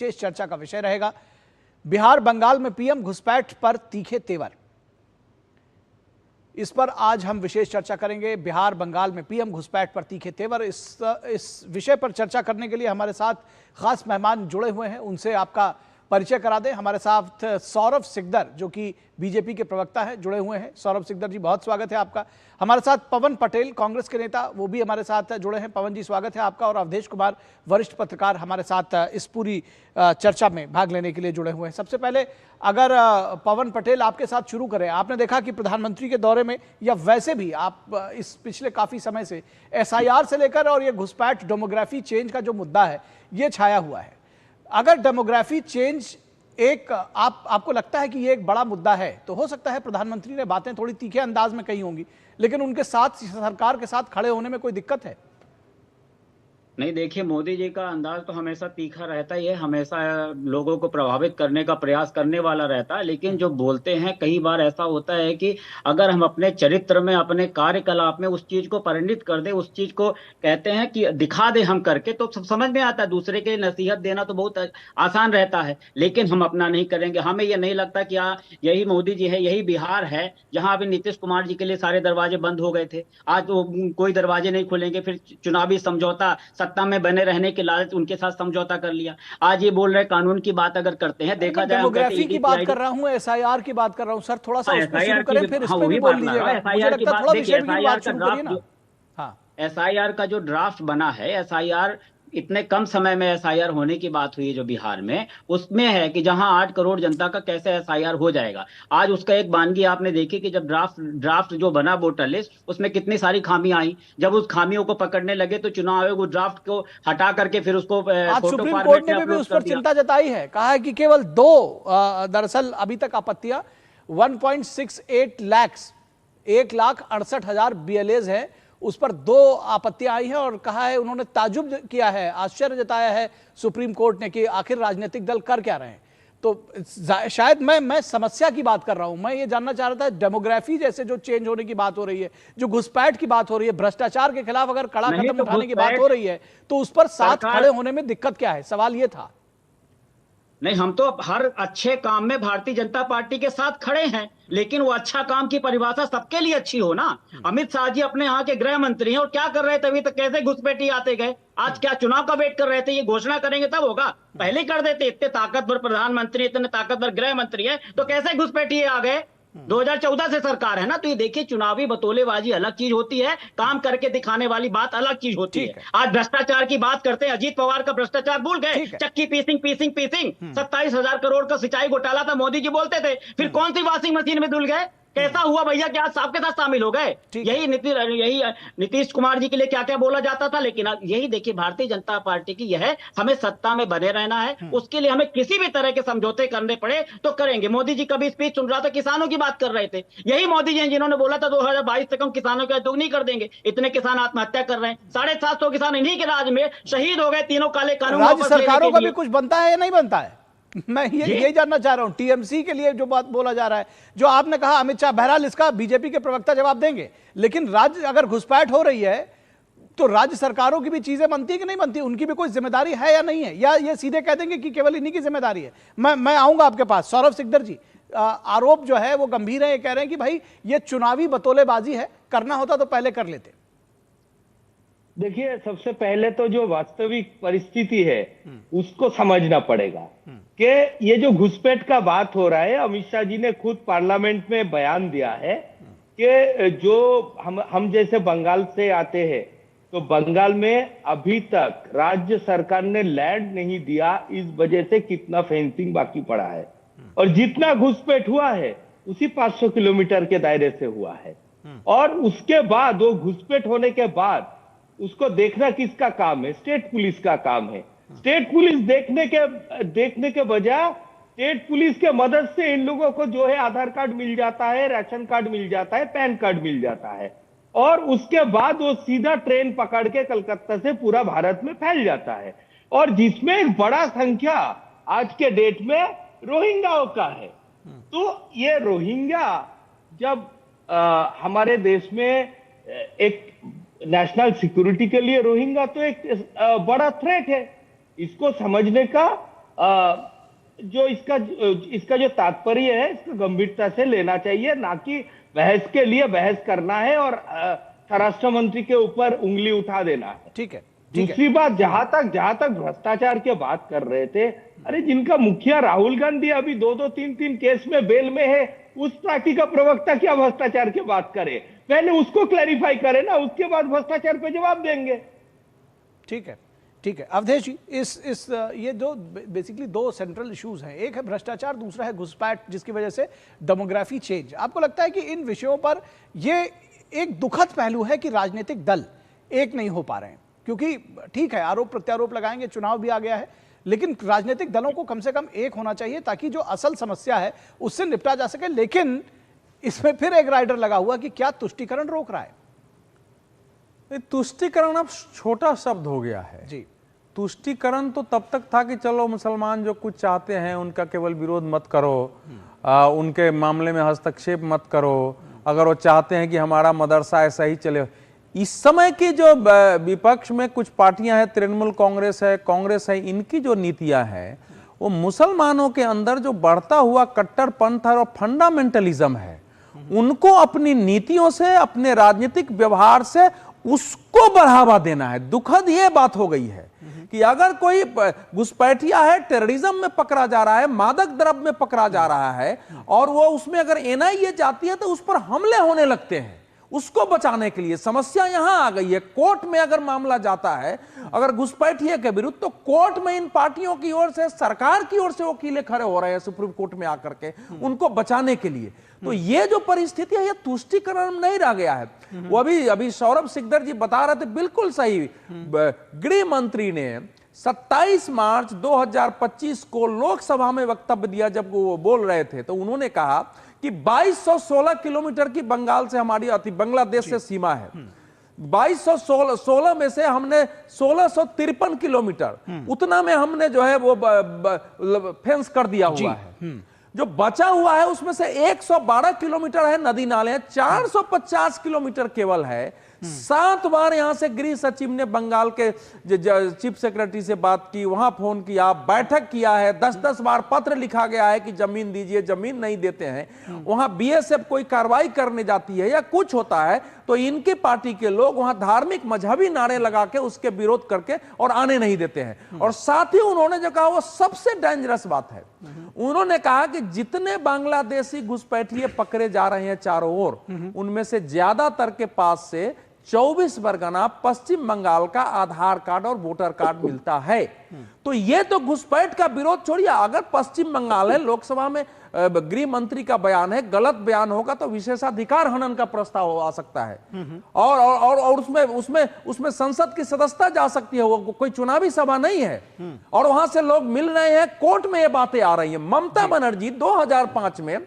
विशेष चर्चा का विषय रहेगा। बिहार बंगाल में पीएम घुसपैठ पर तीखे तेवर, इस पर आज हम विशेष चर्चा करेंगे। बिहार बंगाल में पीएम घुसपैठ पर तीखे तेवर, इस विषय पर चर्चा करने के लिए हमारे साथ खास मेहमान जुड़े हुए हैं, उनसे आपका परिचय करा दें। हमारे साथ सौरभ सिकदर जो कि बीजेपी के प्रवक्ता हैं जुड़े हुए हैं। सौरभ सिकदर जी, बहुत स्वागत है आपका। हमारे साथ पवन पटेल, कांग्रेस के नेता, वो भी हमारे साथ जुड़े हैं। पवन जी, स्वागत है आपका। और अवधेश कुमार, वरिष्ठ पत्रकार, हमारे साथ इस पूरी चर्चा में भाग लेने के लिए जुड़े हुए हैं। सबसे पहले अगर पवन पटेल आपके साथ शुरू करें, आपने देखा कि प्रधानमंत्री के दौरे में या वैसे भी आप इस पिछले काफी समय से एसआईआर से लेकर और ये घुसपैठ डेमोग्राफी चेंज का जो मुद्दा है ये छाया हुआ है। अगर डेमोग्राफी चेंज आपको लगता है कि ये एक बड़ा मुद्दा है, तो हो सकता है प्रधानमंत्री ने बातें थोड़ी तीखे अंदाज में कही होंगी, लेकिन उनके साथ सरकार के साथ खड़े होने में कोई दिक्कत है? नहीं, देखिए, मोदी जी का अंदाज तो हमेशा तीखा रहता ही है, हमेशा लोगों को प्रभावित करने का प्रयास करने वाला रहता है। लेकिन जो बोलते हैं, कई बार ऐसा होता है कि अगर हम अपने चरित्र में, अपने कार्यकलाप में उस चीज को परिणित कर दे, उस चीज को कहते हैं कि दिखा दे हम करके, तो सब समझ में आता है। दूसरे के नसीहत देना तो बहुत आसान रहता है, लेकिन हम अपना नहीं करेंगे। हमें ये नहीं लगता कि यही मोदी जी है, यही बिहार है जहां अभी नीतीश कुमार जी के लिए सारे दरवाजे बंद हो गए थे। आज तो कोई दरवाजे नहीं खुलेंगे। फिर चुनावी समझौता, सत्ता में बने रहने के लालच, उनके साथ समझौता कर लिया। आज ये बोल रहे कानून की बात अगर करते हैं, देखा जाए, डेमोग्राफी की बात कर रहा हूं, एसआईआर की बात कर रहा हूं सर, थोड़ा सा उस पे शुरू करें, फिर इस पे भी बोल लीजिएगा। मुझे लगता है थोड़ा विषय की बात शुरू करिए ना। हाँ, एसआईआर का जो ड्राफ्ट बना है, एसआईआर इतने कम समय में एसआईआर होने की बात हुई है जो बिहार में, उसमें है कि जहां 8 करोड़ जनता का कैसे एसआईआर हो जाएगा। आज उसका एक वानगी आपने देखी कि जब ड्राफ्ट जो बना वोटर लिस्ट, उसमें कितनी सारी खामियां आई। जब उस खामियों को पकड़ने लगे तो चुनाव आयोग उस ड्राफ्ट को हटा करके फिर उसको आज सुप्रीम कोर्ट ने भी उस पर चिंता जताई है। कहा है कि केवल 2 दरअसल अभी तक आपत्तियां 1.68 लाख 1,68,000 BLAs है, उस पर 2 आपत्तियां आई हैं। और कहा है, उन्होंने ताजुब किया है, आश्चर्य जताया है सुप्रीम कोर्ट ने कि आखिर राजनीतिक दल कर क्या रहे हैं। तो शायद मैं समस्या की बात कर रहा हूं। मैं ये जानना चाह रहा था, डेमोग्राफी जैसे जो चेंज होने की बात हो रही है, जो घुसपैठ की बात हो रही है, भ्रष्टाचार के खिलाफ अगर कड़ा कदम उठाने की बात हो रही है, तो उस पर साथ खड़े होने में दिक्कत क्या है? सवाल ये था। नहीं, हम तो हर अच्छे काम में भारतीय जनता पार्टी के साथ खड़े हैं, लेकिन वो अच्छा काम की परिभाषा सबके लिए अच्छी हो ना। अमित शाह जी अपने यहाँ के गृह मंत्री हैं, और क्या कर रहे थे अभी तक? कैसे घुसपैठी आते गए? आज क्या चुनाव का वेट कर रहे थे? ये घोषणा करेंगे तब होगा, पहले कर देते। इतने ताकतवर प्रधानमंत्री, इतने ताकतवर गृह मंत्री है, तो कैसे घुसपैठी आ गए? 2014 से सरकार है ना। तो ये देखिए, चुनावी बतौलेबाजी अलग चीज होती है, काम करके दिखाने वाली बात अलग चीज होती है। आज भ्रष्टाचार की बात करते हैं, अजीत पवार का भ्रष्टाचार भूल गए? चक्की पीसिंग 27,000 करोड़ का सिंचाई घोटाला था, मोदी जी बोलते थे। फिर कौन सी वॉशिंग मशीन में धुल गए? कैसा हुआ भैया कि आज आपके साथ शामिल हो गए? यही नीतीश कुमार जी के लिए क्या क्या बोला जाता था। लेकिन यही देखिए, भारतीय जनता पार्टी की यह है, हमें सत्ता में बने रहना है, उसके लिए हमें किसी भी तरह के समझौते करने पड़े तो करेंगे। मोदी जी कभी स्पीच सुन रहा था, किसानों की बात कर रहे थे। यही मोदी जी हैं जिन्होंने बोला था 2022 तक हम किसानों की दोगुनी कर देंगे। इतने किसान आत्महत्या कर रहे हैं, 750 किसान इन्हीं के राज में शहीद हो गए। तीनों काले कानून राज्य सरकारों का भी कुछ बनता है या नहीं बनता है? मैं ये जानना चाह रहा हूं। टीएमसी के लिए जो बात बोला जा रहा है, जो आपने कहा अमित शाह, बहरहाल इसका बीजेपी के प्रवक्ता जवाब देंगे, लेकिन राज्य अगर घुसपैठ हो रही है तो राज्य सरकारों की भी चीजें बनती है कि नहीं बनती? उनकी भी कोई जिम्मेदारी है या नहीं है, या ये सीधे कह देंगे कि केवल इन्हीं की जिम्मेदारी है? मैं आऊंगा आपके पास। सौरभ सिकदर जी, आरोप जो है वो गंभीर है, ये कह रहे हैं कि भाई ये चुनावी बतौलेबाजी है, करना होता तो पहले कर लेते। देखिए, सबसे पहले तो जो वास्तविक परिस्थिति है उसको समझना पड़ेगा कि ये जो घुसपैठ का बात हो रहा है, अमित शाह जी ने खुद पार्लियामेंट में बयान दिया है कि जो हम जैसे बंगाल से आते हैं, तो बंगाल में अभी तक राज्य सरकार ने लैंड नहीं दिया, इस वजह से कितना फेंसिंग बाकी पड़ा है। और जितना घुसपैठ हुआ है उसी 500 किलोमीटर के दायरे से हुआ है। और उसके बाद वो घुसपैठ होने के बाद उसको देखना किसका काम है? स्टेट पुलिस का काम है। स्टेट पुलिस देखने के बजाय स्टेट पुलिस के मदद से इन लोगों को जो है आधार कार्ड मिल जाता है, राशन कार्ड मिल जाता है, पैन कार्ड मिल जाता है, और उसके बाद वो सीधा ट्रेन पकड़ के कलकत्ता से पूरा भारत में फैल जाता है। और जिसमें एक बड़ा संख्या आज के डेट में रोहिंग्याओं का है। तो ये रोहिंग्या जब हमारे देश में एक नेशनल सिक्योरिटी के लिए रोहिंग्या तो एक बड़ा थ्रेट है। इसको समझने का जो इसका जो तात्पर्य है इसको गंभीरता से लेना चाहिए, ना कि बहस के लिए बहस करना है और स्वराष्ट्र मंत्री के ऊपर उंगली उठा देना है। ठीक है। दूसरी बात, जहां तक भ्रष्टाचार की बात कर रहे थे, अरे जिनका मुखिया राहुल गांधी अभी 2-3 केस में बेल में है, उस पार्टी का प्रवक्ता क्या भ्रष्टाचार की बात करे? पहले उसको क्लैरिफाई करे ना, उसके बाद भ्रष्टाचार पे जवाब देंगे। ठीक है, ठीक है। अवधेश जी, ये दो बेसिकली दो सेंट्रल इश्यूज हैं, एक है भ्रष्टाचार, दूसरा है घुसपैठ, जिसकी वजह से डेमोग्राफी चेंज। आपको लगता है कि इन विषयों पर ये एक दुखद पहलू है कि राजनीतिक दल एक नहीं हो पा रहे हैं? क्योंकि ठीक है, आरोप प्रत्यारोप लगाएंगे, चुनाव भी आ गया है, लेकिन राजनीतिक दलों को कम से कम एक होना चाहिए ताकि जो असल समस्या है उससे निपटा जा सके। लेकिन इसमें फिर एक राइडर लगा हुआ कि क्या तुष्टीकरण रोक रहा है? तुष्टीकरण अब छोटा शब्द हो गया है जी। तुष्टीकरण तो तब तक था कि चलो मुसलमान जो कुछ चाहते हैं उनका केवल विरोध मत करो, उनके मामले में हस्तक्षेप मत करो, अगर वो चाहते हैं कि हमारा मदरसा ऐसा ही चले। इस समय की जो विपक्ष में कुछ पार्टियां हैं, तृणमूल कांग्रेस है, इनकी जो नीतियां हैं वो मुसलमानों के अंदर जो बढ़ता हुआ कट्टरपंथ और फंडामेंटलिज्म है, उनको अपनी नीतियों से, अपने राजनीतिक व्यवहार से उसको बढ़ावा देना है। दुखद ये बात हो गई है कि अगर कोई घुसपैठिया है, टेररिज्म में पकड़ा जा रहा है, मादक द्रव्य में पकड़ा जा रहा है, और वो उसमें अगर एनआईए जाती है तो उस पर हमले होने लगते हैं। उसको बचाने के लिए समस्या यहां आ गई है। कोर्ट में अगर मामला जाता है अगर घुसपैठिए के विरुद्ध, तो कोर्ट में इन पार्टियों की ओर से, सरकार की ओर से वकील खड़े हो रहे हैं सुप्रीम कोर्ट में आकर के उनको बचाने के लिए। तो ये जो परिस्थिति है, ये तुष्टीकरण नहीं रह गया है। वो अभी सौरभ सिकदर जी बता रहे थे, बिल्कुल सही। गृह मंत्री ने 27 मार्च 2025 को लोकसभा में वक्तव्य दिया, जब वो बोल रहे थे, तो उन्होंने कहा कि 2216 किलोमीटर की बंगाल से हमारी बांग्लादेश से सीमा है। 2216 में से हमने 1653 किलोमीटर उतना में हमने जो है वो फेंस कर दिया हुआ है। जो बचा हुआ है उसमें से 112 किलोमीटर है नदी नाले, 450 किलोमीटर केवल है। 7 बार यहां से गृह सचिव ने बंगाल के चीफ सेक्रेटरी से बात की, वहां फोन किया, बैठक किया है, 10-10 बार पत्र लिखा गया है कि जमीन दीजिए, जमीन नहीं देते हैं। वहां बीएसएफ कोई कार्रवाई करने जाती है या कुछ होता है तो इनकी पार्टी के लोग वहां धार्मिक मजहबी नारे लगा के उसके विरोध करके और आने नहीं देते हैं। और साथ ही उन्होंने जो कहा वो सबसे डेंजरस बात है, उन्होंने कहा कि जितने बांग्लादेशी घुसपैठिए पकड़े जा रहे हैं चारों ओर, उनमें से ज्यादातर के पास से 24 बरगना पश्चिम बंगाल का आधार कार्ड और वोटर कार्ड मिलता है। तो ये तो घुसपैठ का विरोध छोड़िए, अगर पश्चिम बंगाल है, लोकसभा में गृह मंत्री का बयान है, गलत बयान होगा तो विशेषाधिकार हनन का प्रस्ताव आ सकता है और उसमें संसद की सदस्यता जा सकती है। वो कोई चुनावी सभा नहीं है और वहां से लोग मिल रहे हैं, कोर्ट में ये बातें आ रही हैं। ममता बनर्जी 2005 में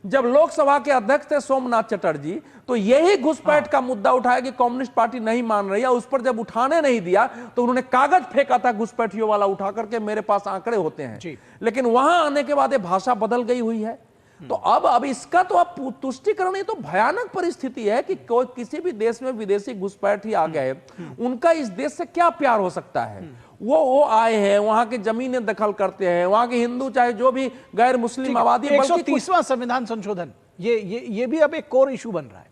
जब लोकसभा के अध्यक्ष थे सोमनाथ चटर्जी, तो यही घुसपैठ का मुद्दा उठाया कि कम्युनिस्ट पार्टी नहीं मान रही है। उस पर जब उठाने नहीं दिया तो उन्होंने कागज फेंका था घुसपैठियों वाला उठा करके, मेरे पास आंकड़े होते हैं। लेकिन वहां आने के बाद ये भाषा बदल गई हुई है। तो अब इसका तो अब तुष्टीकरण, ये तो भयानक परिस्थिति है कि कोई किसी भी देश में विदेशी घुसपैठी आ गए, उनका इस देश से क्या प्यार हो सकता है? वो आए हैं, वहां के जमीनें दखल करते हैं, वहां के हिंदू चाहे जो भी गैर मुस्लिम आबादी, 130वां संविधान संशोधन ये भी अब एक कोर इशू बन रहा है।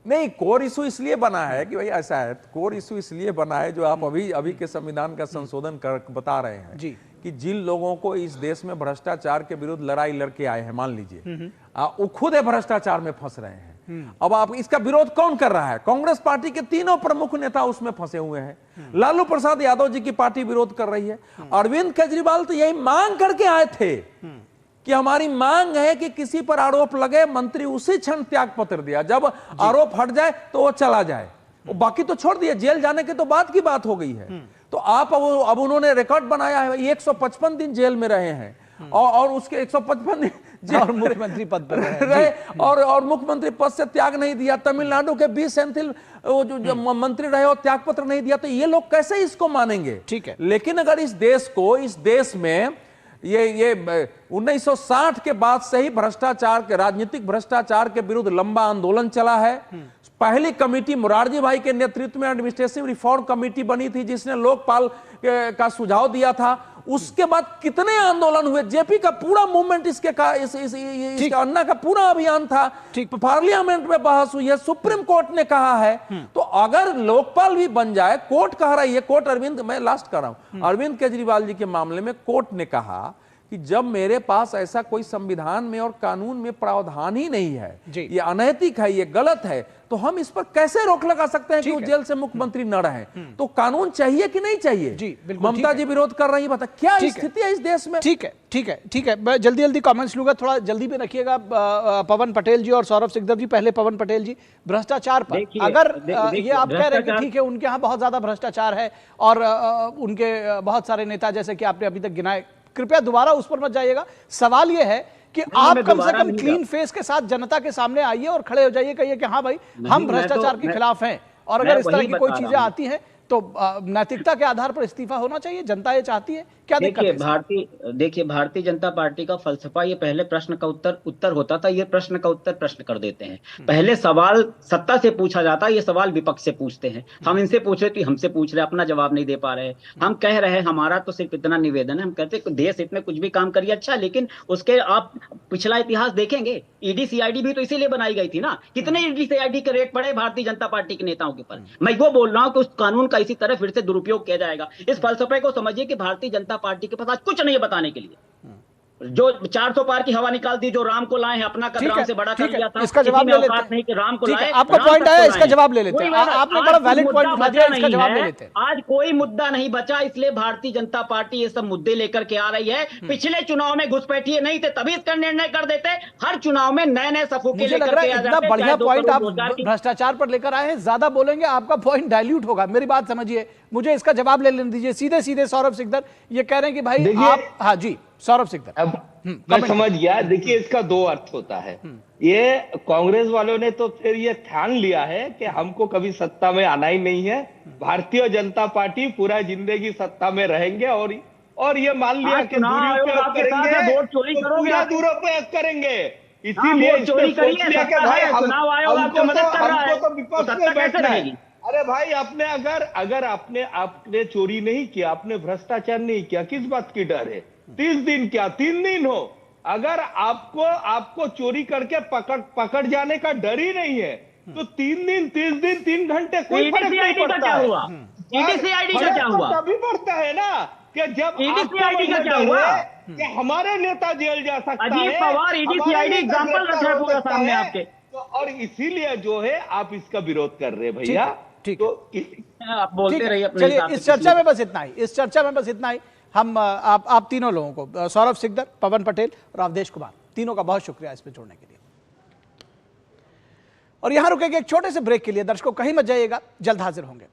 नहीं, कोर इशू इसलिए बना है कि भाई ऐसा है, कोर इशू इसलिए बना है जो आप अभी के संविधान का संशोधन कर बता रहे हैं जी, कि जिन लोगों को इस देश में भ्रष्टाचार के विरुद्ध लड़ाई लड़के आए हैं, मान लीजिए वो खुद भ्रष्टाचार में फंस रहे हैं। अब आप इसका विरोध कौन कर रहा है? कांग्रेस पार्टी के तीनों प्रमुख नेता उसमें फंसे हुए हैं। लालू प्रसाद यादव जी की पार्टी विरोध कर रही है। अरविंद केजरीवाल तो यही मांग करके आए थे कि हमारी मांग है कि किसी पर आरोप लगे, मंत्री उसी क्षण त्याग पत्र दिया, जब आरोप हट जाए तो वो चला जाए। वो बाकी तो छोड़ दिए, जेल जाने के तो बाद की बात हो गई है। तो आप अब उन्होंने रिकॉर्ड बनाया है, 155 दिन जेल में रहे हैं और उसके 155 दिन और मुख्यमंत्री पद पर रहे और मुख्यमंत्री पद से त्याग नहीं दिया। तमिलनाडु के 20 सेंथिल जो मंत्री रहे और त्याग पत्र नहीं दिया। तो ये लोग कैसे इसको मानेंगे? ठीक है। लेकिन अगर इस देश में ये 1960 के बाद से ही भ्रष्टाचार के, राजनीतिक भ्रष्टाचार के विरुद्ध लंबा आंदोलन चला है। पहली कमेटी मुरारजी भाई के नेतृत्व में एडमिनिस्ट्रेटिव रिफॉर्म कमेटी बनी थी, जिसने लोकपाल का सुझाव दिया था। उसके बाद कितने आंदोलन हुए, जेपी का पूरा मूवमेंट इसके अन्ना का पूरा अभियान था, पार्लियामेंट में बहस हुई है, सुप्रीम कोर्ट ने कहा है। तो अगर लोकपाल भी बन जाए, कोर्ट कह रही है, कोर्ट अरविंद, मैं लास्ट कर रहा हूं, अरविंद केजरीवाल जी के मामले में कोर्ट ने कहा कि जब मेरे पास ऐसा कोई संविधान में और कानून में प्रावधान ही नहीं है, ये अनैतिक है, ये गलत है, तो हम इस पर कैसे रोक लगा सकते हैं कि वो जेल से मुख्यमंत्री न रहे? तो कानून चाहिए कि नहीं चाहिए? जी बिल्कुल। ममता जी विरोध कर रही है, बता क्या स्थिति है इस देश में? ठीक है, ठीक है, ठीक है, मैं जल्दी जल्दी कमेंट्स लूंगा, थोड़ा जल्दी में रखिएगा। पवन पटेल जी और सौरभ सिकदर जी, पहले पवन पटेल जी, भ्रष्टाचार पर अगर ये आप कह रहे हैं कि ठीक है उनके यहाँ बहुत ज्यादा भ्रष्टाचार है और उनके बहुत सारे नेता जैसे कि आपने अभी तक गिनाए, कृपया दोबारा उस पर मत जाइएगा। सवाल यह है कि आप कम से कम क्लीन फेस के साथ जनता के सामने आइए और खड़े हो जाइए, कहिए कि हाँ भाई हम भ्रष्टाचार के खिलाफ हैं, और अगर इस तरह की कोई चीजें आती हैं तो नैतिकता के आधार पर इस्तीफा होना चाहिए, जनता ये चाहती है। क्या दिक्कत है? देखिए भारतीय जनता पार्टी का फलसफा ये पहले प्रश्न का उत्तर होता था, ये प्रश्न का उत्तर प्रश्न कर देते हैं। पहले सवाल सत्ता से पूछा जाता है, ये सवाल विपक्ष से पूछते हैं। हम इनसे पूछ रहे तो हमसे पूछ रहे, अपना जवाब नहीं दे पा रहे। हम कह रहे हैं, हमारा तो सिर्फ इतना निवेदन है, हम कहते हैं देश हित में कुछ भी काम करिए अच्छा, लेकिन उसके आप पिछला इतिहास देखेंगे, ईडी सीआईडी भी तो इसीलिए बनाई गई थी ना। कितने ईडी सीआईडी के रेट पड़े भारतीय जनता पार्टी के नेताओं के ऊपर? मैं वो बोल रहा हूँ कि उस कानून का इसी तरह फिर से दुरुपयोग किया जाएगा। इस फलसफे को समझिए कि भारतीय जनता पार्टी के पास आज कुछ नहीं है बताने के लिए। जो 400 पार की हवा निकाल दी, जो राम को लाए हैं, अपना कद राम से बड़ा कर लिया था, इसका जवाब ले लेते हैं। नहीं कि राम को लाए, आपका पॉइंट आया, इसका जवाब ले लेते हैं। आपने बड़ा वैलिड पॉइंट उठा दिया, इसका जवाब ले लेते हैं। आज कोई मुद्दा नहीं बचा, इसलिए भारतीय जनता पार्टी ये सब मुद्दे लेकर के आ रही है। पिछले चुनाव में घुसपैठिए नहीं थे, तभी इसका निर्णय कर देते। हर चुनाव में नए नए सफूके लेकर के आ जाते। इतना बढ़िया पॉइंट आप भ्रष्टाचार पर लेकर आए हैं, ज्यादा बोलेंगे आपका पॉइंट डाइल्यूट होगा। मेरी बात समझिए, मुझे इसका जवाब ले लेने दीजिए। सीधे सीधे सौरभ सिकदर ये कह रहे हैं कि भाई आप, हाँ जी सौरभ सिकदर, अब मैं समझ गया। देखिए इसका दो अर्थ होता है। ये कांग्रेस वालों ने तो फिर ये ठान लिया है कि हमको कभी सत्ता में आना ही नहीं है, भारतीय जनता पार्टी पूरा जिंदगी सत्ता में रहेंगे, और ये मान लिया कि दुरुपयोग करेंगे, वोट चोरी करोगे, दुरुपयोग करेंगे, इसीलिए चोरी करिए। चुनाव आयोग आपको मदद कर रहा है, तो विपक्ष में बैठना है। अरे भाई आपने अगर आपने चोरी नहीं किया, आपने भ्रष्टाचार नहीं किया, किस बात की डर है? 30 दिन क्या 3 दिन हो, अगर आपको चोरी करके पकड़ जाने का डर ही नहीं है तो 3 दिन 30 दिन 3 घंटे कोई फर्क नहीं पड़ता है। ईडीसीआईडी का क्या हुआ? तभी पड़ता है ना कि जब ईडीसीआईडी का क्या हुआ कि हमारे नेता जेल जा सकता है। अजीत पवार ईडीसीआईडी एग्जांपल रख रहे पूरा सामने आपके, और इसीलिए जो है आप इसका विरोध कर रहे हैं भैया। ठीक तो आप बोलते रहिए अपने चलिए, इस चर्चा में बस इतना ही, इस चर्चा में बस इतना ही। हम आप तीनों लोगों को, सौरभ सिकदर, पवन पटेल और अवधेश कुमार, तीनों का बहुत शुक्रिया इसमें जोड़ने के लिए। और यहां रुकेंगे एक छोटे से ब्रेक के लिए। दर्शकों कहीं मत जाइएगा, जल्द हाजिर होंगे।